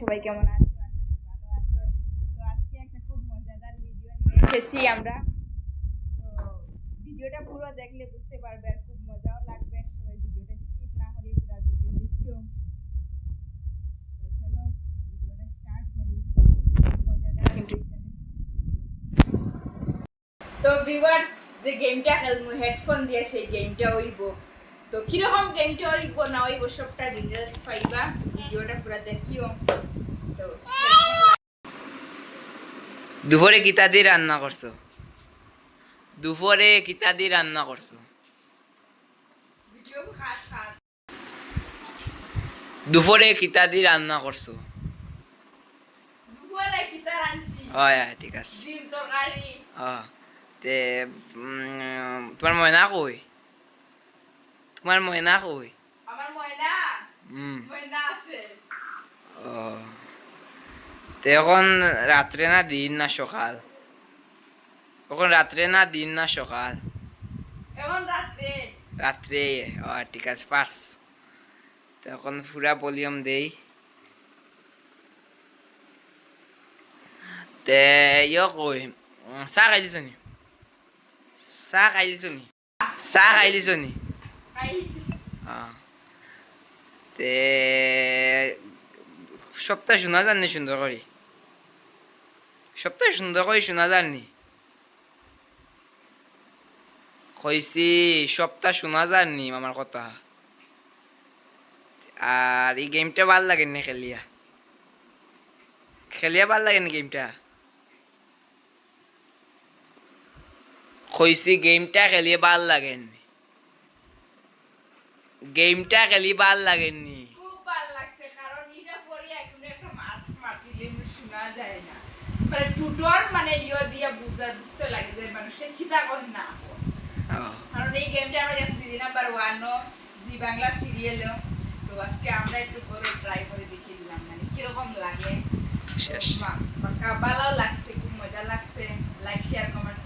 সবাই কেমন আছো? আশা করি ভালো আছো। তো আজকে একটা খুব মজাদার ভিডিও নিয়ে এসেছি আমরা। তো ভিডিওটা পুরো দেখলে বুঝতে পারবে আর খুব মজাও লাগবে। সবাই ভিডিওটা স্কিপ না করে পুরো ভিডিও দেখো। তো চলো ভিডিওটা স্টার্ট করি। মজাদার কিন্তু তো ভিউয়ার্স, যে গেমটা খেলবো হেডফোন দিয়ে সেই গেমটা হইব। তো কিরকম গেমটা হইব না হইব সবটা ডিটেলস পাইবা, ভিডিওটা পুরো দেখিও। তো দুপুরে কিতা দিয়ে রান্না করছো? দুপুরে কিতা দিয়ে রান্না করছো? ভিডিও খাট খাট দুপুরে কিতা দিয়ে রান্না করছো? দুপুরে কিতা রাঁধছি? হয় ঠিক আছে। ডিম তরকারি। তে তোমার ময়না কই? তোমার ময়না কই? আমার ময়না হুম। ময়না আছে। ও তে এখন রাত্রে না দিন না সকাল? এখন রাত্রে না দিন না সকাল? এখন রাত্রে। রাত্রে। ঠিক আছে পারস। তো এখন পুরা ভলিউম দেই। তে কই চাহ খাইলিছ নি? চাহ খাইলিছ নি? চাহ খাইলিছ নি? খাইছি। তে সপ্তাহ শোনা যাননি সুন্দর করে? সপ্তাহ সুন্দর করে শোনা যাননি? কইছি সপ্তাহ শোনা যাননি আমার কথা। আর এই গেমটা ভাল লাগেনি খেলিয়া? খেলিয়া ভাল লাগেনি গেমটা? কইছি গেমটা খেলিয়ে ভাল লাগেনি? গেমটা খেলি ভাল লাগেনি? খুব ভালো লাগছে, কারণ এটা পরে এখন একটা মাতিলে শোনা যায় না। মানে টুটর মানে দিয়া বুঝতে লাগে যে মানুষে খিদা করে না। কারণ এই গেমটা আমরা জাস্ট দিদি নাম্বার 1 জি বাংলা সিরিয়ালও। তো আজকে আমরা একটু করে ট্রাই করে দেখে দিলাম মানে কিরকম লাগে। শেষ। ভালো লাগছে, খুব মজা লাগছে। Like share comment